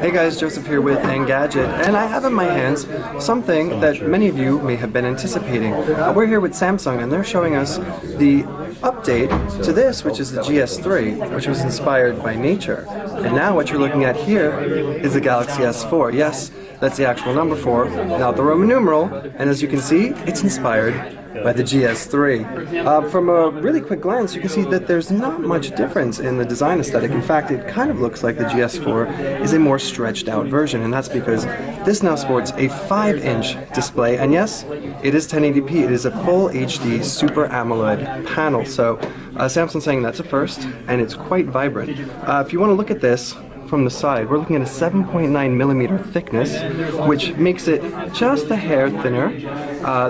Hey guys, Joseph here with Engadget, and I have in my hands something that many of you may have been anticipating. We're here with Samsung, and they're showing us the update to this, which is the GS3, which was inspired by nature. And now what you're looking at here is the Galaxy S4. Yes, that's the actual number 4, not the Roman numeral, and as you can see, it's inspired by the GS3. From a really quick glance, you can see that there's not much difference in the design aesthetic. In fact, it kind of looks like the GS4 is a more stretched out version, and that's because this now sports a 5-inch display, and yes, it is 1080p. It is a full HD Super AMOLED panel, so Samsung's saying that's a first, and it's quite vibrant. If you want to look at this from the side, we're looking at a 7.9mm thickness, which makes it just a hair thinner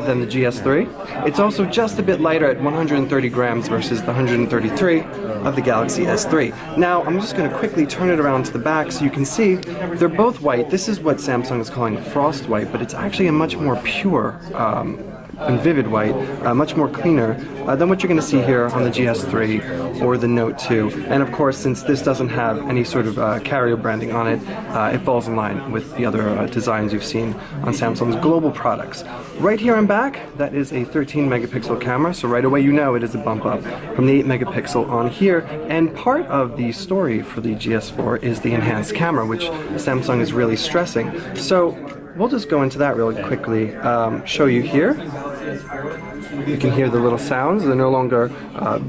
than the GS3. It's also just a bit lighter at 130 grams versus the 133 of the Galaxy S3. Now, I'm just going to quickly turn it around to the back so you can see they're both white. This is what Samsung is calling frost white, but it's actually a much more pure and vivid white, much more cleaner than what you're going to see here on the GS3 or the Note 2. And of course, since this doesn't have any sort of carrier branding on it, it falls in line with the other designs you've seen on Samsung's global products. Right here and back, that is a 13 megapixel camera, so right away you know it is a bump up from the 8 megapixel on here. And part of the story for the GS4 is the enhanced camera, which Samsung is really stressing. So we'll just go into that really quickly, show you here. You can hear the little sounds, they're no longer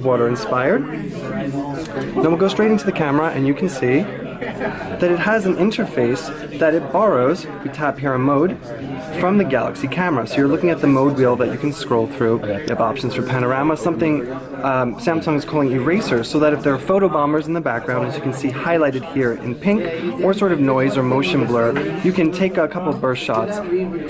water inspired. Then we'll go straight into the camera and you can see that it has an interface that it borrows, if we tap here on mode, from the Galaxy camera. So you're looking at the mode wheel that you can scroll through. You have options for panorama, something Samsung is calling eraser, so that if there are photo bombers in the background, as you can see highlighted here in pink, or sort of noise or motion blur, you can take a couple burst shots,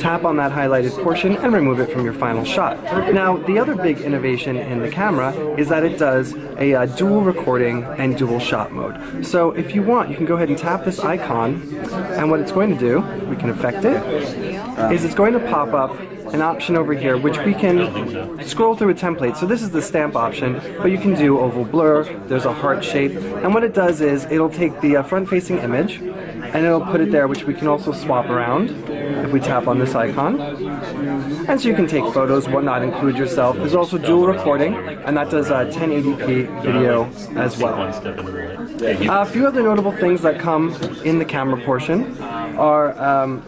tap on that highlighted portion, and remove it from your final shot. Now, the other big innovation in the camera is that it does a dual recording and dual shot mode. So if you want, you can go ahead and tap this icon, and what it's going to do, we can affect it, is it's going to pop up an option over here which we can scroll through a template. So this is the stamp option, but you can do oval blur, there's a heart shape, and what it does is it'll take the front-facing image and it'll put it there, which we can also swap around if we tap on this icon. And so you can take photos, whatnot, include yourself. There's also dual recording, and that does 1080p video as well. A few other notable things that come in the camera portion are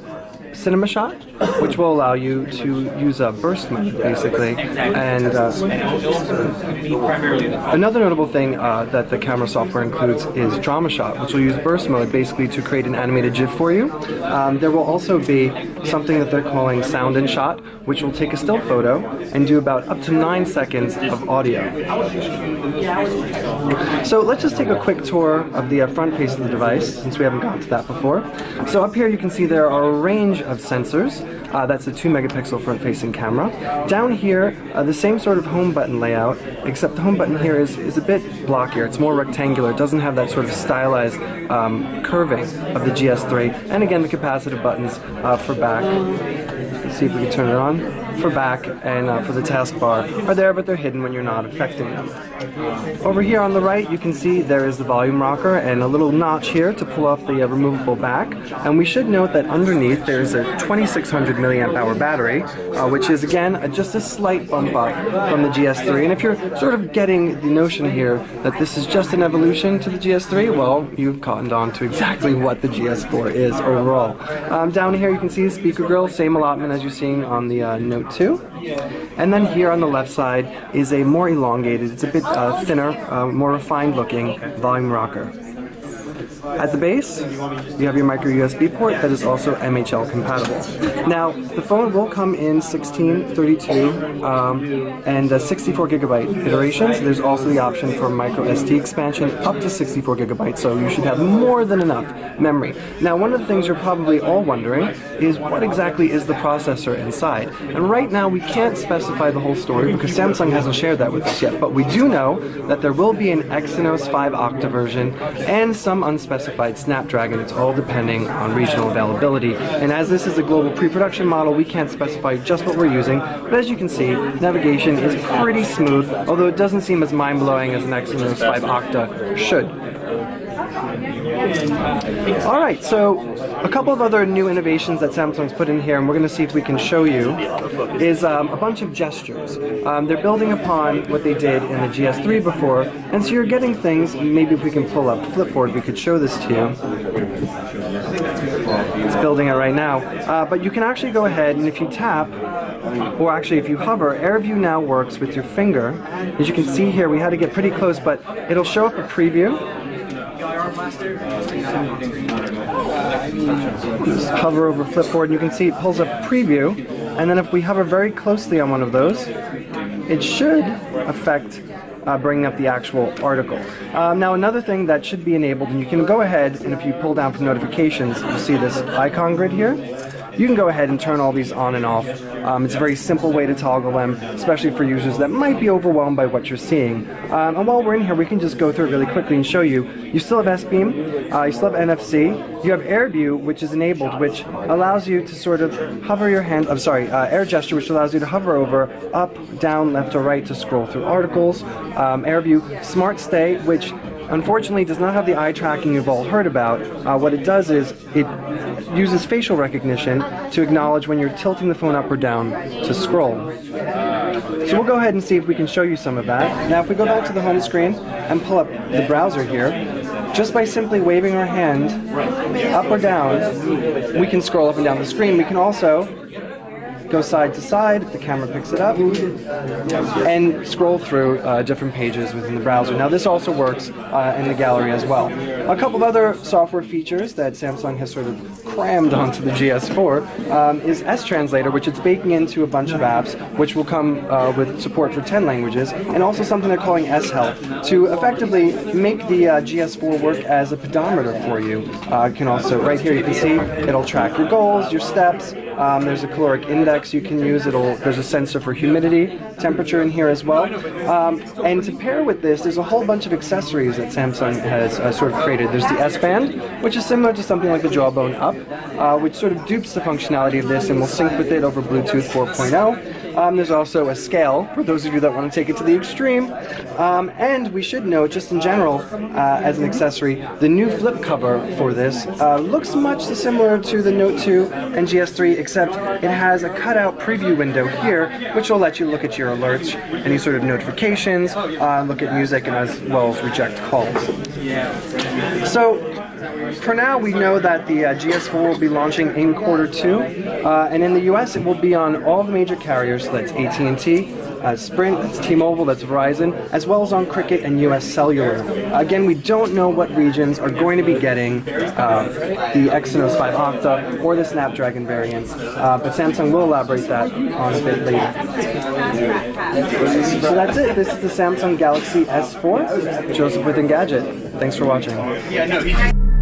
Cinema Shot, which will allow you to use a burst mode, basically. And another notable thing that the camera software includes is Drama Shot, which will use burst mode basically to create an animated GIF for you. There will also be something that they're calling Sound and Shot, which will take a still photo and do about up to 9 seconds of audio. So let's just take a quick tour of the front face of the device, since we haven't gotten to that before. So up here you can see there are a range of sensors. That's a 2 megapixel front-facing camera. Down here, the same sort of home button layout, except the home button here is a bit blockier. It's more rectangular. It doesn't have that sort of stylized curving of the GS3. And again, the capacitive buttons for back. Let's see if we can turn it on. For back and for the taskbar are there, but they're hidden when you're not affecting them. Over here on the right, you can see there is the volume rocker and a little notch here to pull off the removable back. And we should note that underneath there's a 2600 milliamp hour battery, which is again just a slight bump up from the GS3. And if you're sort of getting the notion here that this is just an evolution to the GS3, well, you've cottoned on to exactly what the GS4 is overall. Down here you can see the speaker grill, same allotment as you're seeing on the Note 2. And then here on the left side is a more elongated, it's a bit thinner, more refined looking volume rocker. At the base, you have your micro USB port that is also MHL compatible. Now, the phone will come in 16, 32, and 64 gigabyte iterations. There's also the option for micro SD expansion up to 64 gigabytes, so you should have more than enough memory. Now, one of the things you're probably all wondering is what exactly is the processor inside? And right now, we can't specify the whole story because Samsung hasn't shared that with us yet, but we do know that there will be an Exynos 5 Octa version and some unspecified Snapdragon. It's all depending on regional availability. And as this is a global pre-production model, we can't specify just what we're using. But as you can see, navigation is pretty smooth, although it doesn't seem as mind-blowing as an Exynos 5 Octa should. Alright, so a couple of other new innovations that Samsung's put in here, and we're going to see if we can show you, is a bunch of gestures. They're building upon what they did in the GS3 before, and so you're getting things, maybe if we can pull up Flipboard, we could show this to you. It's building it right now. But you can actually go ahead, and if you tap, or actually if you hover, AirView now works with your finger. As you can see here, we had to get pretty close, but it'll show up a preview. Just hover over Flipboard and you can see it pulls up preview, and then if we hover very closely on one of those, it should affect bringing up the actual article. Now another thing that should be enabled, and you can go ahead and if you pull down for notifications, you see this icon grid here. You can go ahead and turn all these on and off. It's a very simple way to toggle them, especially for users that might be overwhelmed by what you're seeing. And while we're in here, we can just go through it really quickly and show you. You still have S-Beam, you still have NFC, you have AirView, which is enabled, which allows you to sort of hover your hand, Air Gesture, which allows you to hover over, up, down, left, or right to scroll through articles. AirView Smart Stay, which unfortunately does not have the eye tracking you've all heard about. What it does is it uses facial recognition to acknowledge when you're tilting the phone up or down to scroll. So we'll go ahead and see if we can show you some of that. Now if we go back to the home screen and pull up the browser here, just by simply waving our hand up or down, we can scroll up and down the screen. We can also go side to side if the camera picks it up, and scroll through different pages within the browser. Now this also works in the gallery as well. A couple of other software features that Samsung has sort of crammed onto the GS4 is S-Translator, which it's baking into a bunch of apps, which will come with support for 10 languages, and also something they're calling S-Help to effectively make the GS4 work as a pedometer for you. You can also, right here you can see, it'll track your goals, your steps. There's a caloric index you can use. There's a sensor for humidity, temperature in here as well. And to pair with this, there's a whole bunch of accessories that Samsung has sort of created. There's the S-Band, which is similar to something like the Jawbone Up, which sort of dupes the functionality of this and will sync with it over Bluetooth 4.0. There's also a scale, for those of you that want to take it to the extreme. And we should note, just in general, as an accessory, the new flip cover for this looks much similar to the Note 2 and GS3, except it has a cutout preview window here, which will let you look at your alerts, any sort of notifications, look at music, and as well as reject calls. So, for now, we know that the GS4 will be launching in Q2, and in the US it will be on all the major carriers, so that's AT&T, Sprint, that's T-Mobile, that's Verizon, as well as on Cricket and US Cellular. Again, we don't know what regions are going to be getting the Exynos 5 Octa or the Snapdragon variants, but Samsung will elaborate that on a bit later. So that's it. This is the Samsung Galaxy S4. Joseph with Engadget. Thanks for watching.